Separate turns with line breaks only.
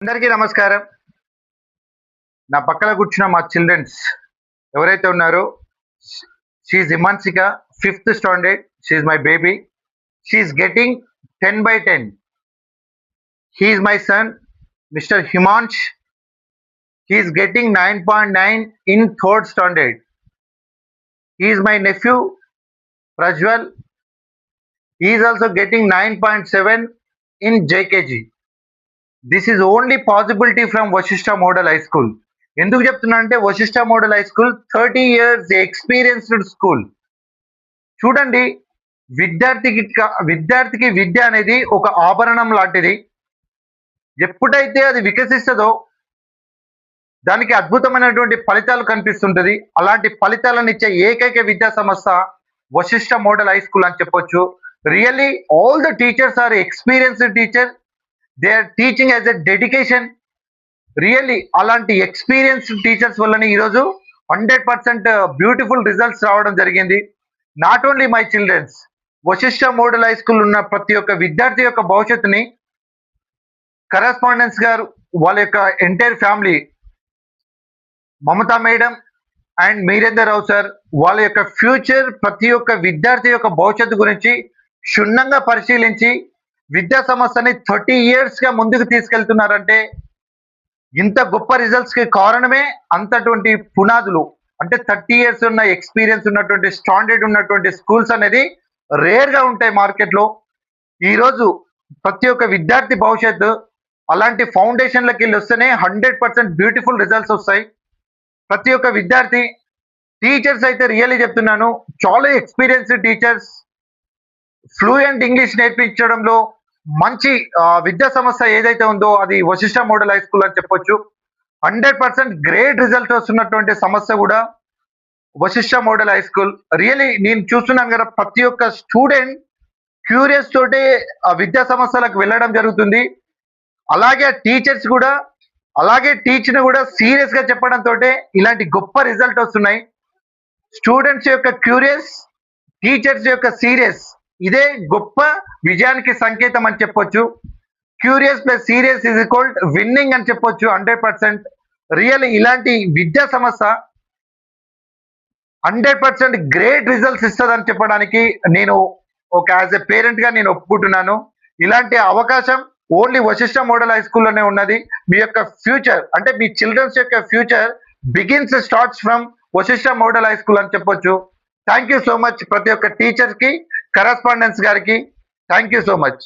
అందరికీ నమస్కారం. నా పక్కన కూర్చున్న మా చిల్డ్రన్స్ ఎవరైతే ఉన్నారో, she's Himansika, 5th standard. She's my baby. She's getting 10/10. He is my son, mister Himansh. He is getting 9.9 in 3rd standard. He is my nephew, Prajwal. He is also getting 9.7 in JKG. This is only possibility from Vashishta model high school. ఎందుకు చెప్తున్నా అంటే, Vashishta model high school 30 years experienced school. చూడండి, విద్యార్థికి విద్య అనేది ఒక ఆభరణం లాంటిది. ఎప్పుడైతే అది వికసిస్తుందో దానికి అద్భుతమైనటువంటి ఫలితాలు కనిపిస్తుంటది. అలాంటి ఫలితాలను ఇచ్చే ఏకైక విద్యా సంస్థ వశిష్ఠ మోడల్ హై స్కూల్ అని చెప్పొచ్చు. Really all the teachers are experienced teacher. They are teaching as a dedication. Really అలాంటి ఎక్స్పీరియన్స్డ్ టీచర్స్ వల్లనే ఈరోజు 100% బ్యూటిఫుల్ రిజల్ట్స్ రావడం జరిగింది. Not only my childrens, Vashishta model high school ఉన్న ప్రతి ఒక్క విద్యార్థి యొక్క భవిష్యత్తుని కరెస్పాండెన్స్ గారు, వాళ్ళ యొక్క entire family, Mamata madam and Mirender Rao sir, వాళ్ళ యొక్క ఫ్యూచర్, ప్రతి ఒక్క విద్యార్థి యొక్క భవిష్యత్తు గురించి క్షుణ్ణంగా పరిశీలించి విద్యా సంస్థని 30 years గా ముందుకు తీసుకెళ్తున్నారంటే, ఇంత గొప్ప రిజల్ట్స్ కి కారణమే అంతటువంటి పునాదులు. అంటే 30 years ఉన్న ఎక్స్పీరియన్స్ ఉన్నటువంటి, స్టాండర్డ్ ఉన్నటువంటి స్కూల్స్ అనేది రేర్ గా ఉంటాయి మార్కెట్లో. ఈరోజు ప్రతి ఒక్క విద్యార్థి భవిష్యత్తు అలాంటి ఫౌండేషన్లకి వెళ్ళి వస్తేనే 100% బ్యూటిఫుల్ రిజల్ట్స్ వస్తాయి. ప్రతి ఒక్క విద్యార్థి, టీచర్స్ అయితే రియల్లీ చెప్తున్నాను, చాలా ఎక్స్పీరియన్స్డ్ టీచర్స్. ఫ్లూయెంట్ ఇంగ్లీష్ నేర్పించడంలో మంచి విద్యా సంస్థ ఏదైతే ఉందో అది వశిష్ఠ మోడల్ హై స్కూల్ అని చెప్పొచ్చు. 100% గ్రేట్ రిజల్ట్ వస్తున్నటువంటి సంస్థ కూడా Vashishta model high school. Really నేను చూస్తున్నాను కదా, ప్రతి ఒక్క స్టూడెంట్ క్యూరియస్ తోటే ఆ విద్యా సంస్థలకు వెళ్ళడం జరుగుతుంది. అలాగే టీచర్స్ కూడా అలాగే టీచర్ని కూడా సీరియస్ గా చెప్పడంతో ఇలాంటి గొప్ప రిజల్ట్ వస్తున్నాయి. స్టూడెంట్స్ యొక్క క్యూరియస్, టీచర్స్ యొక్క సీరియస్, ఇదే గొప్ప విజయానికి సంకేతం అని చెప్పొచ్చు. Curious plus serious is equal winnowing అని చెప్పొచ్చు 100%. రియల్ ఇలాంటి విద్యా సంస్థ 100% గ్రేట్ రిజల్ట్స్ ఇస్తుందని చెప్పడానికి నేను ఒక యాజ్ ఎ పేరెంట్ గా నేను ఒప్పుకుంటున్నాను. ఇలాంటి అవకాశం ఓన్లీ వశిష్ఠ మోడల్ హై స్కూల్లోనే ఉన్నది. మీ యొక్క ఫ్యూచర్ అంటే మీ చిల్డ్రన్స్ యొక్క future starts from Vashishta model high school అని చెప్పొచ్చు. థ్యాంక్ యూ సో మచ్ ప్రతి ఒక్క టీచర్ కి, కరెస్పాండెన్స్ గారికి. Thank you so much.